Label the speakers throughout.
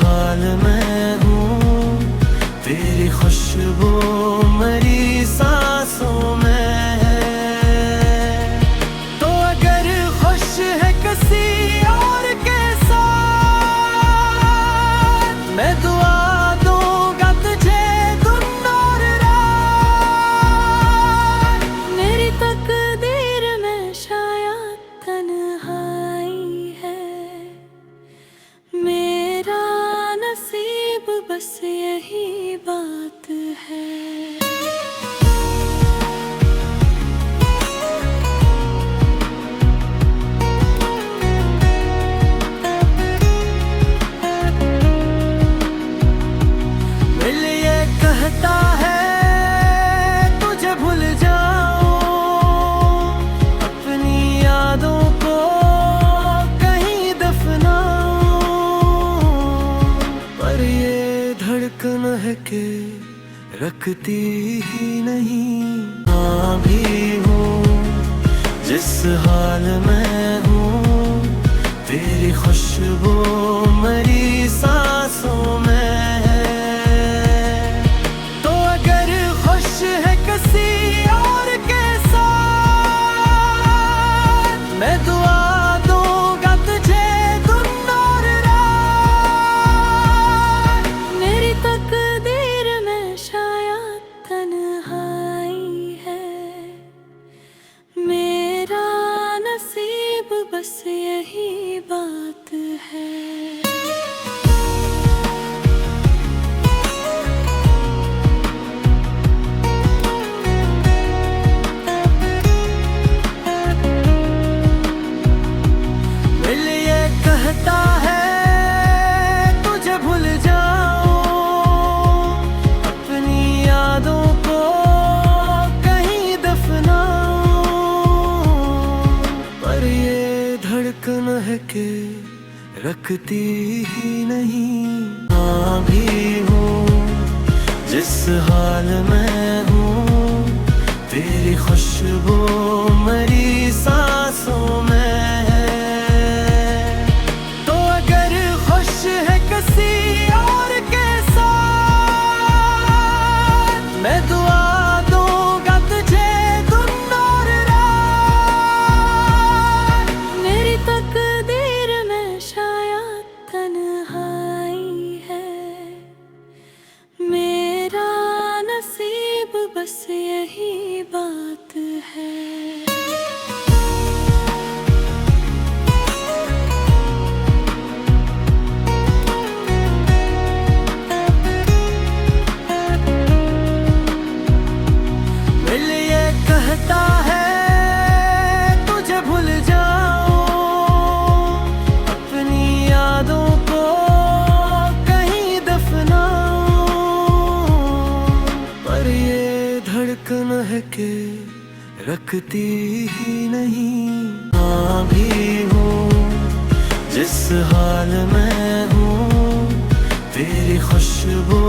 Speaker 1: हाल में हूँ, तेरी खुशबू मेरी सांसों में है। तो अगर खुश है किसी और के साथ, मैं दुआ दूंगा तुझे दिन और रात।
Speaker 2: मेरी तकदीर में शायद तन्हाई है, मेरा नसीब बस यही बात है।
Speaker 1: दिल ये कहता है तुझे भूल जाऊं, अपनी यादों को कहीं दफनाऊं, पर ये धड़कन है कि रखती ही नहीं। हाँ भी हूँ जिस हाल में हूँ, तेरी खुशबू मेरी सांसों में है। तो अगर खुश है किसी और के साथ, मैं दुआ दूंगा तुझे दिन और रात।
Speaker 2: मेरी तकदीर में शायद तन्हाई है, मेरा नसीब बस यही बात है।
Speaker 1: दिल ये कहता है तुझे भूल जाऊं, अपनी यादों को कहीं दफनाऊं, पर ये धड़कन है कि रखती ही नहीं। हाँ भी हूँ जिस हाल में हूँ, तेरी खुशबू मेरी सांसों में है। तो अगर खुश है किसी और के साथ, मैं दुआ दूंगा तुझे दिन और रात।
Speaker 2: मेरी तकदीर में शायद तन्हाई है, मेरा नसीब बस यही बात है।
Speaker 1: दिल ये कहता है तुझे भूल जाऊं, अपनी यादों को कहीं दफनाऊं, पर ये धड़कन है कि रखती ही नहीं। हाँ भी हूँ जिस हाल में हूँ, तेरी खुशबू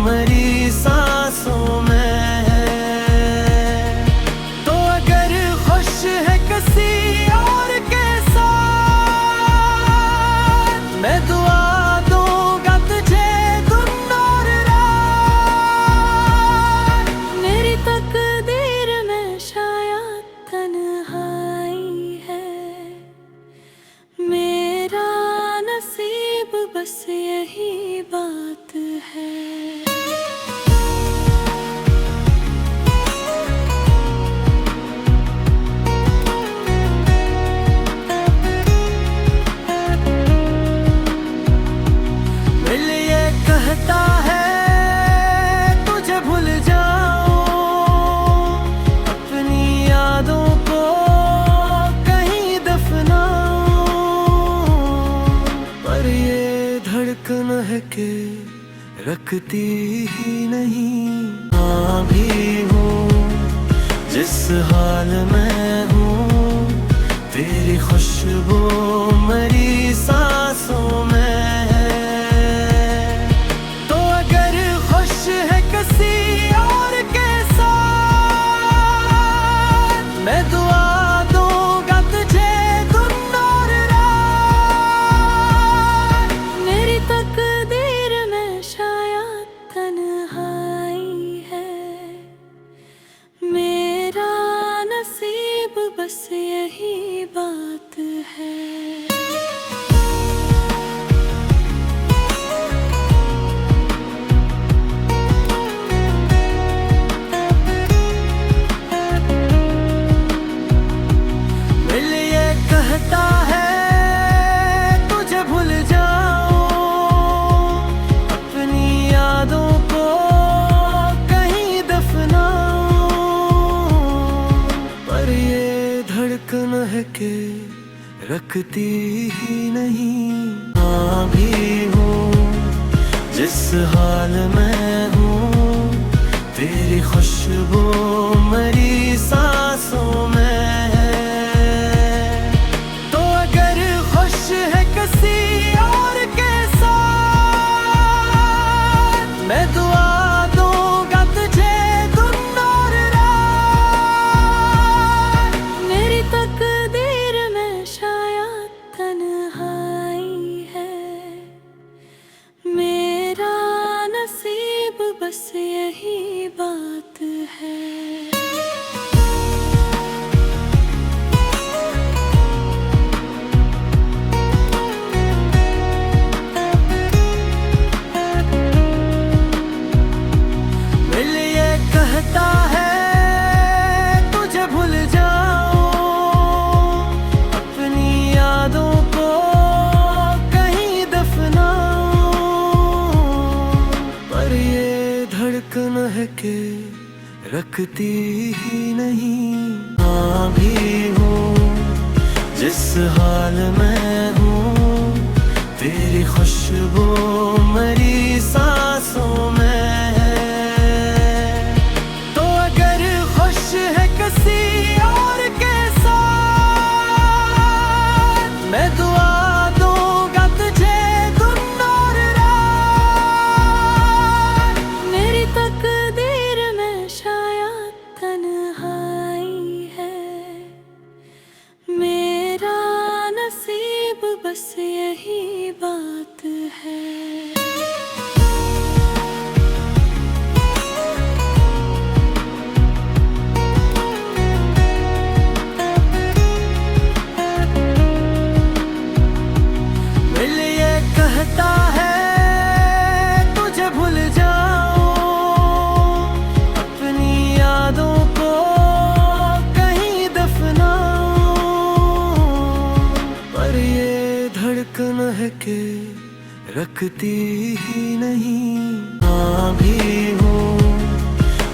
Speaker 1: मेरी सांसों में है। तो अगर खुश है किसी और के साथ, मैं दुआ दूंगा तुझे दिन और रात।
Speaker 2: मेरी तकदीर में शायद तन्हाई है, मेरा नसीब बस यही बात है।
Speaker 1: दिल ये कहता है तुझे भूल जाऊं, अपनी यादों को कहीं दफनाऊं, पर ये धड़कन है कि रखती ही नहीं। हाँ भी हूँ जिस हाल में हूँ, तेरी खुशबू मेरी सांसों में है। तो अगर खुश है किसी और के साथ, मैं दुआ दूंगा तुझे दिन और रात।
Speaker 2: मेरी तकदीर
Speaker 1: रखती ही नहीं। हाँ भी हूँ जिस हाल में हूँ, तेरी खुशबू मेरी सांसों में है। तो अगर खुश है किसी और के साथ, मैं दुआ दूंगा तुझे दिन और रात।
Speaker 2: मेरी तकदीर में शायद तन्हाई है, मेरा नसीब बस यही बात है।
Speaker 1: दिल ये कहता है तुझे भूल जाऊं, अपनी यादों को कहीं दफनाऊं, पर ये धड़कन है कि रखती ही नहीं। हाँ भी हूँ जिस हाल में हूँ, तेरी खुशबू मेरी सांसों में है। तो अगर खुश है किसी और के साथ, मैं दुआ दूंगा तुझे दिन और रात।
Speaker 2: मेरी तकदीर में शायद तन्हाई है, मेरा नसीब बस यही बात है।
Speaker 1: दिल ये कहता है तुझे भूल जाऊं, अपनी यादों को कहीं दफनाऊं, पर ये धड़कन है कि रखती ही नहीं। हाँ भी हूँ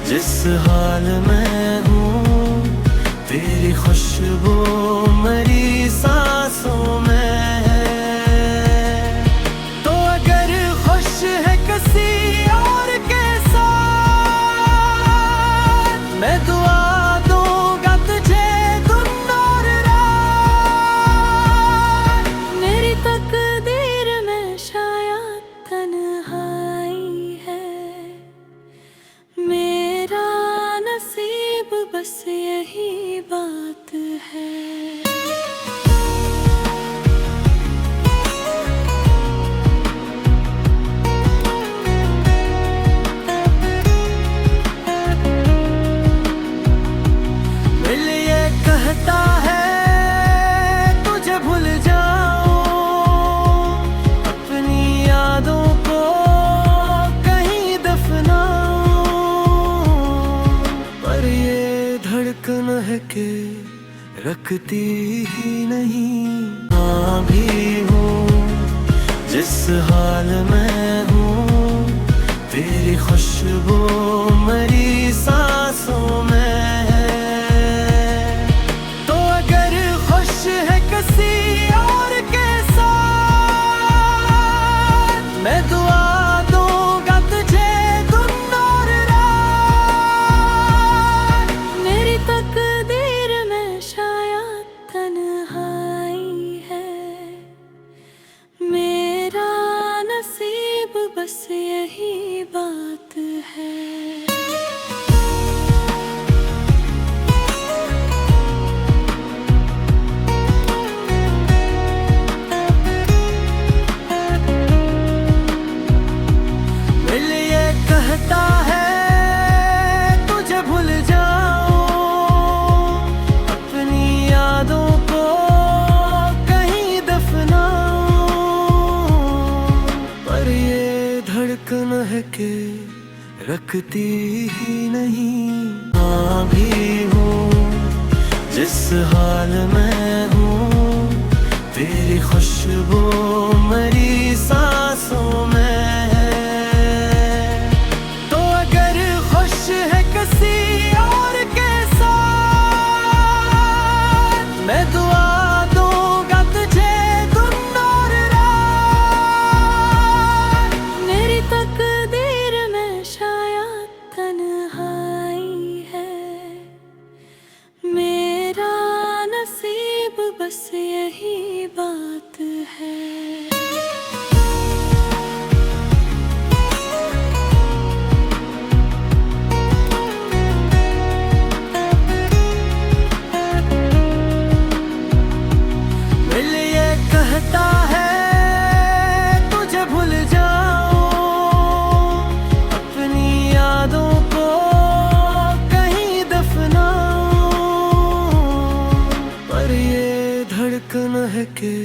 Speaker 1: जिस हाल में हूँ, तेरी खुशबू मेरी सांसों में है। तो अगर खुश है किसी और के साथ, मैं दुआ दूंगा तुझे दिन और रात।
Speaker 2: मेरी तकदीर में शायद तन्हाई है, मेरा नसीब बस यही बात है।
Speaker 1: दिल ये कहता है तुझे भूल जाऊं, अपनी यादों को कहीं दफनाऊं, पर ये धड़कन है कि रखती ही नहीं। हाँ भी हूँ जिस हाल में हूँ, तेरी खुशबू मेरी सांसों में है। तो अगर खुश है किसी और के साथ, मैं दुआ दूंगा तुझे दिन और रात।
Speaker 2: मेरी तकदीर में शायद तन्हाई है, मेरा नसीब बस यही बात है।
Speaker 1: दिल ये कहता है तुझे भूल जाऊं, अपनी यादों को कहीं दफनाऊं, पर ये धड़कन है कि रखती ही नहीं। हाँ भी हूँ जिस हाल में हूँ, तेरी खुशबू मेरी सांसों में है। तो अगर खुश है किसी और के साथ, मैं दुआ दूंगा तुझे कहता है तुझे भूल जाऊं, अपनी यादों को कहीं दफनाऊं, पर ये धड़कन है कि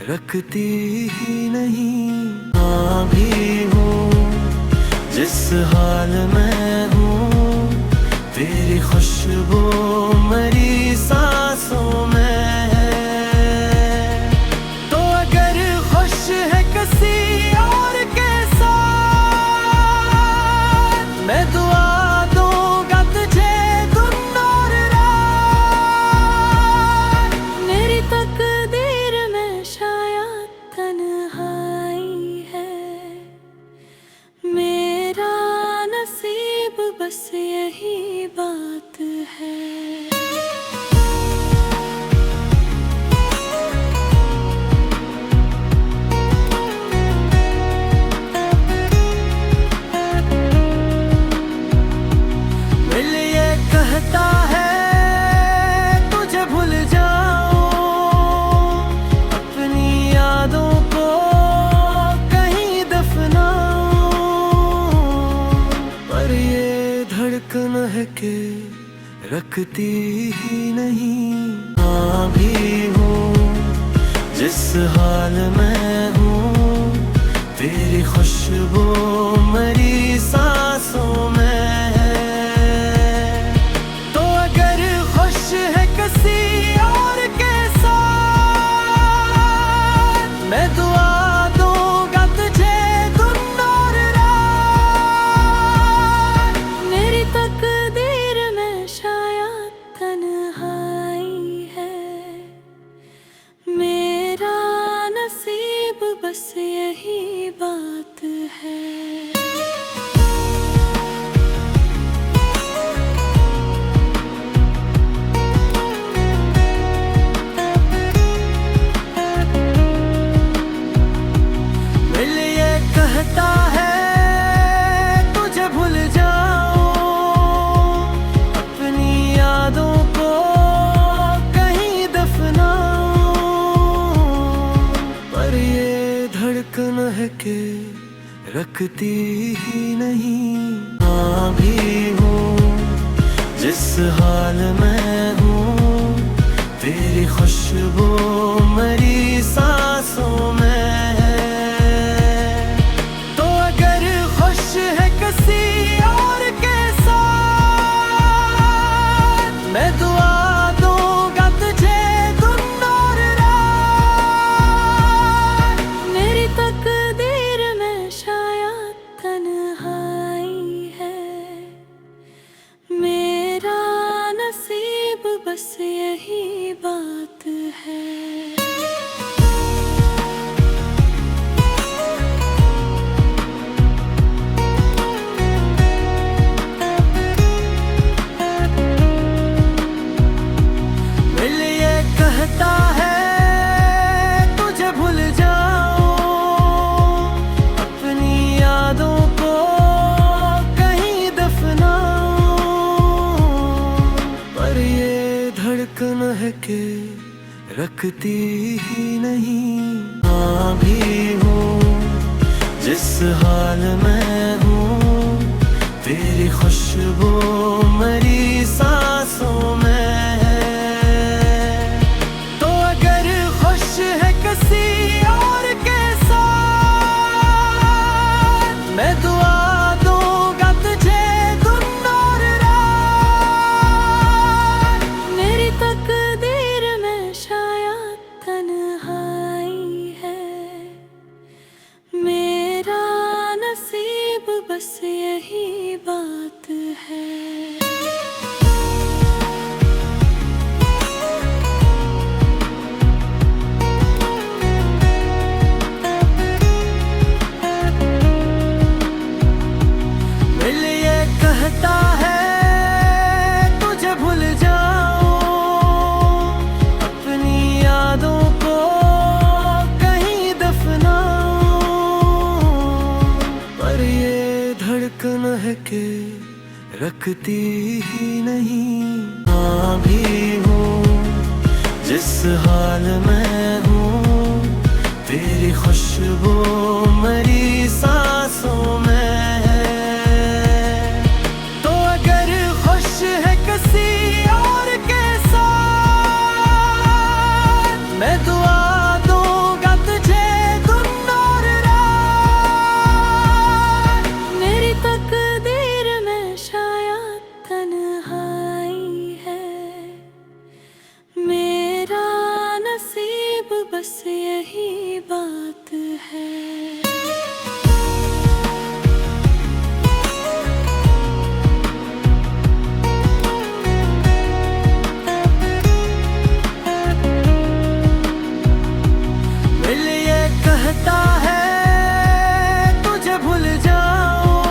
Speaker 1: रखती ही नहीं। हाँ भी हूँ जिस हाल में हूँ, तेरी खुशबू मेरी सांसों में है। तो अगर खुश है किसी और के साथ, मैं दुआ दूंगा तुझे दिन और रात।
Speaker 2: मेरी तकदीर में शायद तन्हाई है, मेरा नसीब बस यही बात है।
Speaker 1: दिल ये कहता है तुझे भूल जाऊं, अपनी यादों को कहीं दफनाऊं, पर ये धड़कन है कि रखती ही नहीं। हाँ भी हूँ जिस हाल में हूँ, तेरी खुशबू मेरी सांसों में है। तो अगर खुश है किसी और के साथ, मैं दुआ दूंगा तुझे दिन और रात।
Speaker 2: मेरी तकदीर में शायद तन्हाई है, मेरा नसीब बस यही बात है।
Speaker 1: दिल ये कहता है तुझे भूल जाऊं, अपनी यादों को कहीं दफनाऊं, पर ये धड़कन है कि रखती ही नहीं। हाँ भी हूँ जिस हाल में हूँ, तेरी खुशबू मेरी सांसों में है। तो अगर खुश है किसी और के साथ, मैं दुआ दूंगा तुझे दिन और रात।
Speaker 2: मेरी तकदीर में शायद तन्हाई है, मेरा नसीब बस यही बात है।
Speaker 1: दिल ये कहता है तुझे भूल जाऊं, अपनी यादों को कहीं दफनाऊं, पर ये धड़कन है कि रखती ही नहीं। हाँ भी हूँ जिस हाल में हूँ, तेरी खुशबू मेरी सांसों में है। तो अगर खुश है किसी और के साथ, मैं दुआ दूंगा तुझे दिन और रात।
Speaker 2: मेरी तकदीर में शायद तन्हाई है, मेरा नसीब बस यही बात है।
Speaker 1: दिल ये कहता है तुझे भूल जाऊं, अपनी यादों को कहीं दफनाऊं, पर ये धड़कन है कि रखती ही नहीं। हाँ भी हूँ जिस हाल में हूँ, खुशबू मेरी सांसों में है। तो अगर खुश है किसी और के साथ, मैं दुआ दूंगा तुझे दिन और रात।
Speaker 2: मेरी तकदीर में शायद तन्हाई है, मेरा नसीब बस यही बात है।
Speaker 1: दिल ये कहता है तुझे भूल जाऊं,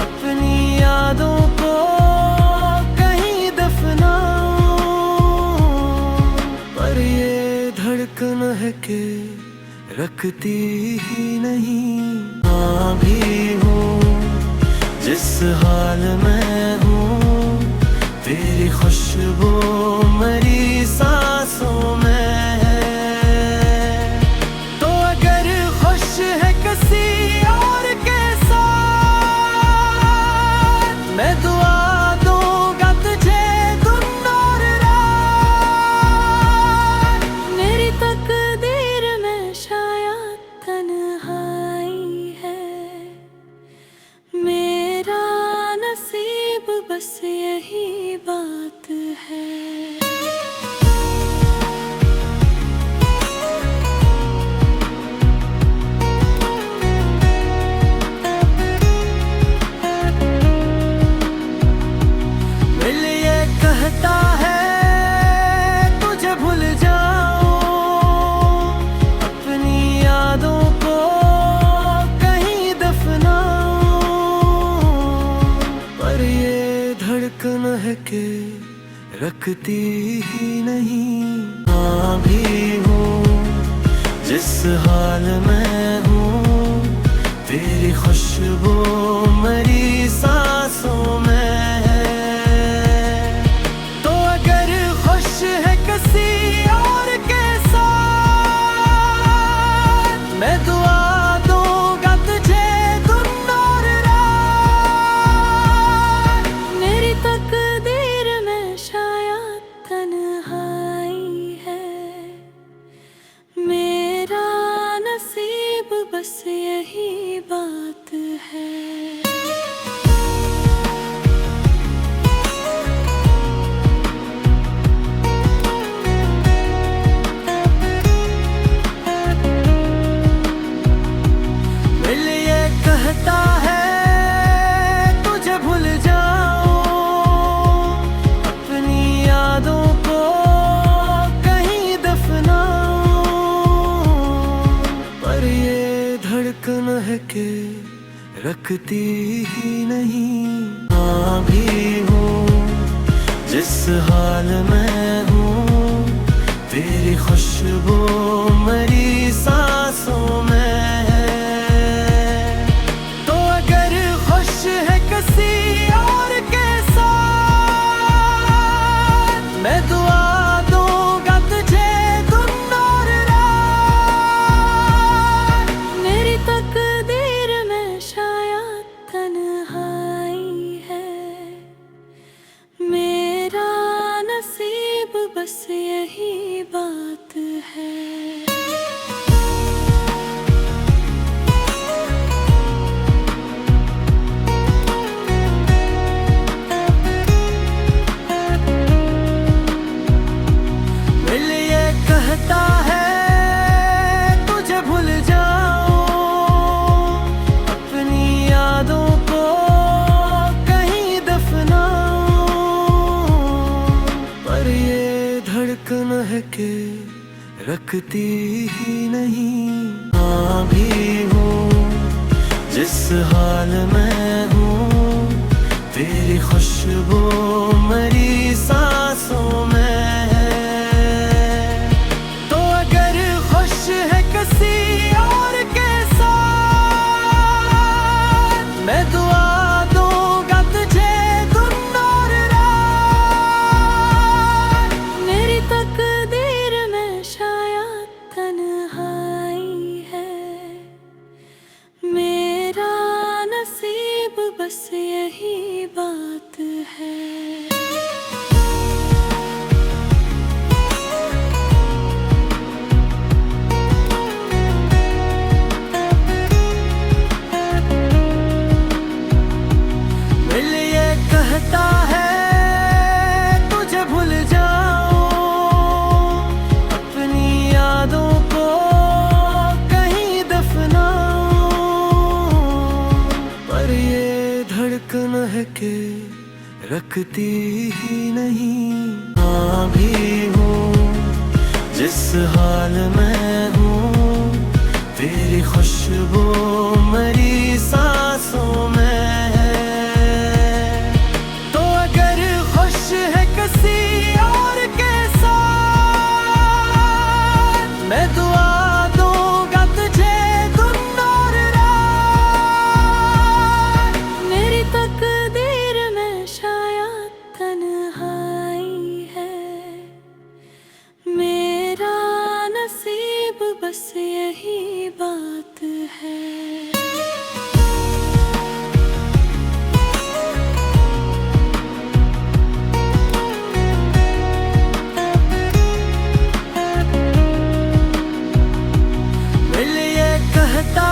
Speaker 1: अपनी यादों को कहीं दफनाऊं, पर ये धड़कन है कि रखती ही नहीं। हाँ भी हूँ जिस हाल में हूँ, तेरी खुशबू मेरी सांसों में है। तो अगर खुश है किसी और के साथ, मैं दुआ दूंगा तुझे दिन और रात।
Speaker 2: मेरी तकदीर में शायद तन्हाई है, मेरा नसीब बस यही बात है।
Speaker 1: दिल ये कहता है तुझे भूल जाऊं, अपनी यादों को कहीं दफनाऊं, पर ये धड़कन है कि रखती ही नहीं। हाँ भी हूँ जिस हाल में हूँ, तेरी खुशबू मेरी सांसों में है। तो अगर खुश है किसी और के साथ, मैं दुआ दूंगा तुझे दिन और रात।
Speaker 2: मेरी तकदीर में शायद तन्हाई है, मेरा नसीब बस यही बात है।
Speaker 1: दिल ये कहता है तुझे भूल जाऊं, अपनी यादों को कहीं दफनाऊं, पर ये धड़कन है कि रखती ही नहीं। हाँ भी हूँ जिस हाल में हूँ, तेरी खुशबू मेरी सांसों में है। तो अगर खुश है किसी और के साथ, मैं दुआ दूंगा तुझे दिन और रात।
Speaker 2: मेरी तकदीर में शायद तन्हाई है, मेरा नसीब बस यही बात है।
Speaker 1: दिल ये कहता है तुझे भूल जाऊं, अपनी यादों को कहीं दफनाऊं, पर ये धड़कन है कि रखती ही नहीं। हाँ भी हूँ जिस हाल में हूँ, तेरी खुशबू मेरी सांसों में है। तो अगर खुश है किसी और के साथ, मैं दुआ दूंगा तुझे दिन और रात।
Speaker 2: मेरी तकदीर में शायद तन्हाई
Speaker 1: रखती ही नहीं। हाँ भी हूँ जिस हाल में हूँ, तेरी खुशबू मेरी सांसों में है। तो अगर खुश है किसी और के साथ, मैं दुआ दूंगा तुझे दिन और रात।
Speaker 2: मेरी तकदीर में शायद तन्हाई है, मेरा नसीब बस यही बात है।
Speaker 1: दिल ये कहता